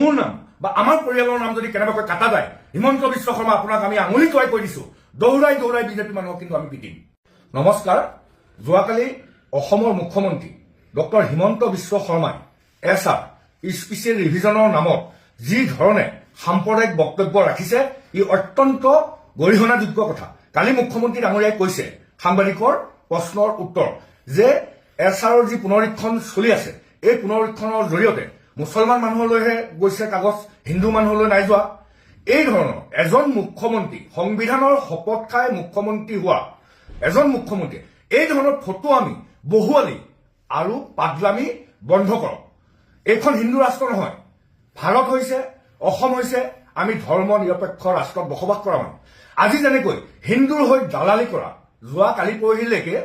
মোৰ নাম বা আমাৰ পৰিয়ালৰ নাম যদি কেনেবাকৈ কাটা যায়, হিমন্ত বিশ্ব শৰ্মা আপোনাক আমি আঙুলি টুৱাই কৈ দিছো, দৌৰাই দৌৰাই বিজেপি মানুহক কিন্তু আমি পিটিম। নমস্কাৰ। যোৱাকালি অসমৰ মুখ্যমন্ত্ৰী ডক্টৰ হিমন্ত বিশ্ব শৰ্মাই এছআৰ স্পেচিয়েল ৰিভিজনৰ নামত যি ধৰণে সাম্প্ৰদায়িক বক্তব্য ৰাখিছে, ই অত্যন্ত গৰিহণাযোগ্য কথা। কালি মুখ্যমন্ত্ৰী ডাঙৰীয়াই কৈছে সাংবাদিকৰ প্ৰশ্নৰ উত্তৰ যে এছআৰৰ যি পুনৰীক্ষণ চলি আছে, এই পুনৰীক্ষণৰ জৰিয়তে মুছলমান মানুহলৈহে গৈছে কাগজ, হিন্দু মানুহলৈ নাই যোৱা। এই ধৰণৰ এজন মুখ্যমন্ত্ৰী, সংবিধানৰ শপত খাই মুখ্যমন্ত্ৰী হোৱা এজন মুখ্যমন্ত্ৰী, এই ধৰণৰ ফটো আমি বহুৱালি আৰু পাগলামি বন্ধ কৰক। এইখন হিন্দু ৰাষ্ট্ৰ নহয়, ভাৰত হৈছে, অসম হৈছে, আমি ধৰ্ম নিৰপেক্ষ ৰাষ্ট্ৰত বসবাস কৰা মানুহ। আজি যেনেকৈ হিন্দুৰ হৈ দালালি কৰা, যোৱা কালি পৰহিলৈকে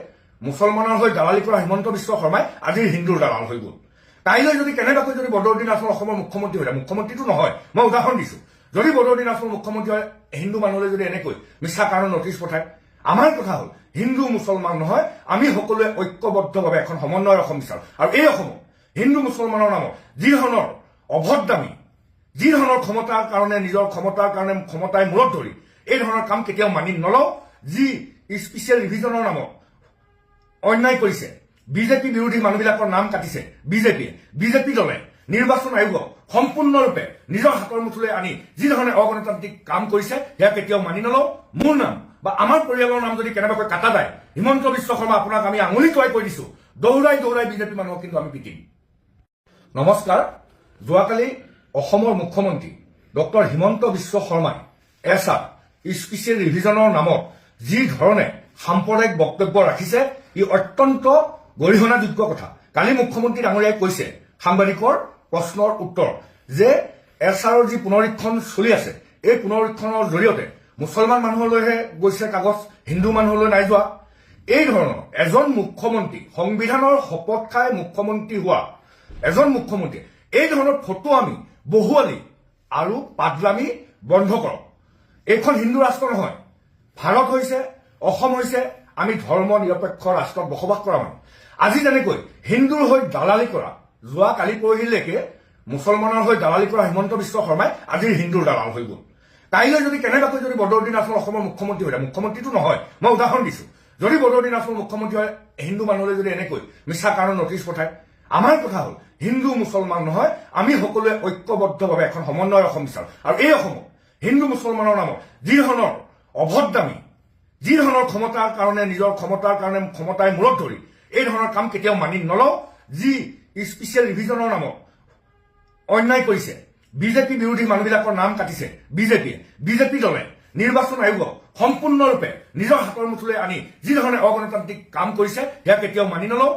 মুছলমানৰ হৈ দালালি কৰা হিমন্ত বিশ্ব শৰ্মাই আজিৰ হিন্দুৰ দালাল হৈ গ'ল। কাইলৈ যদি কেনেবাকৈ যদি বদৰুদ্দিন আজমল অসমৰ মুখ্যমন্ত্ৰী হৈ যায়, মুখ্যমন্ত্ৰীটো নহয়, মই উদাহৰণ দিছো, যদি বদৰুদ্দিন আজমল মুখ্যমন্ত্ৰী হয়, হিন্দু মানুহলৈ যদি এনেকৈ মিছা কাৰণ নটিচ পঠায়, আমাৰ কথা হ'ল হিন্দু মুছলমান নহয়, আমি সকলোৱে ঐক্যবদ্ধভাৱে এখন সমন্বয়ৰ অসম বিচাৰো। আৰু এই অসমত হিন্দু মুছলমানৰ নামত যি ধৰণৰ অভদ্ৰামী, যি ধৰণৰ ক্ষমতাৰ কাৰণে, নিজৰ ক্ষমতাৰ কাৰণে ক্ষমতাই মূৰত ধৰি এই ধৰণৰ কাম কেতিয়াও মানি নলওঁ। যি স্পেচিয়েল ৰিভিজনৰ নামত অন্যায় কৰিছে, বিজেপি বিৰোধী মানুহবিলাকৰ নাম কাটিছে বিজেপি দলে নিৰ্বাচন আয়োগক সম্পূৰ্ণৰূপে নিজৰ হাতৰ মুঠিলৈ আনি যি ধৰণে অগণতান্ত্ৰিক কাম কৰিছে, সেয়া কেতিয়াও মানি নলওঁ। মোৰ নাম বা আমাৰ পৰিয়ালৰ নাম যদি কেনেবাকৈ কাটা যায়, হিমন্ত বিশ্ব শৰ্মা আপোনাক আমি আঙুলি টুৱাই কৈ দিছো, দৌৰাই দৌৰাই বিজেপি মানুহক কিন্তু আমি পিটিম। নমস্কাৰ। যোৱাকালি অসমৰ মুখ্যমন্ত্ৰী ডক্টৰ হিমন্ত বিশ্ব শৰ্মাই এছআৰ স্পেচিয়েল ৰিভিজনৰ নামত যি ধৰণে সাম্প্ৰদায়িক বক্তব্য ৰাখিছে, ই অত্যন্ত গৰিহণাযোগ্য কথা। কালি মুখ্যমন্ত্ৰী ডাঙৰীয়াই কৈছে সাংবাদিকৰ প্ৰশ্নৰ উত্তৰ যে এছআৰৰ যি পুনৰীক্ষণ চলি আছে, এই পুনৰীক্ষণৰ জৰিয়তে মুছলমান মানুহলৈহে গৈছে কাগজ, হিন্দু মানুহলৈ নাই যোৱা। এই ধৰণৰ এজন মুখ্যমন্ত্ৰী, সংবিধানৰ শপত খাই মুখ্যমন্ত্ৰী হোৱা এজন মুখ্যমন্ত্ৰী, এই ধৰণৰ ফটো আমি বহুৱালি আৰু পাগলামি বন্ধ কৰক। এইখন হিন্দু ৰাষ্ট্ৰ নহয়, ভাৰত হৈছে, অসম হৈছে, আমি ধৰ্ম নিৰপেক্ষ ৰাষ্ট্ৰত বসবাস কৰা মানুহ। আজি যেনেকৈ হিন্দুৰ হৈ দালালি কৰা, যোৱা কালি পৰহিলৈকে মুছলমানৰ হৈ দালালি কৰা হিমন্ত বিশ্ব শৰ্মাই আজিৰ হিন্দুৰ দালাল হৈ গ'ল। কাইলৈ যদি কেনেবাকৈ যদি বদৰুদ্দিন আজমল অসমৰ মুখ্যমন্ত্ৰী হৈ যায়, মুখ্যমন্ত্ৰীটো নহয়, মই উদাহৰণ দিছো, যদি বদৰুদ্দিন আজমল মুখ্যমন্ত্ৰী হয়, হিন্দু মানুহলৈ যদি এনেকৈ মিছা কাৰণ নটিচ পঠায়, আমাৰ কথা হ'ল হিন্দু মুছলমান নহয়, আমি সকলোৱে ঐক্যবদ্ধভাৱে এখন সমন্বয়ৰ অসম বিচাৰো। আৰু এই অসমত হিন্দু মুছলমানৰ নামত যি ধৰণৰ অভদ্ৰামী, যি ধৰণৰ ক্ষমতাৰ কাৰণে, নিজৰ ক্ষমতাৰ কাৰণে ক্ষমতাই মূৰত ধৰি এই ধৰণৰ কাম কেতিয়াও মানি নলওঁ। যি স্পেচিয়েল ৰিভিজনৰ নামত অন্যায় কৰিছে, বিজেপি বিৰোধী মানুহবিলাকৰ নাম কাটিছে বিজেপি দলে নিৰ্বাচন আয়োগক সম্পূৰ্ণৰূপে নিজৰ হাতৰ মুঠিলৈ আনি যি ধৰণে অগণতান্ত্ৰিক কাম কৰিছে, সেয়া কেতিয়াও মানি নলওঁ।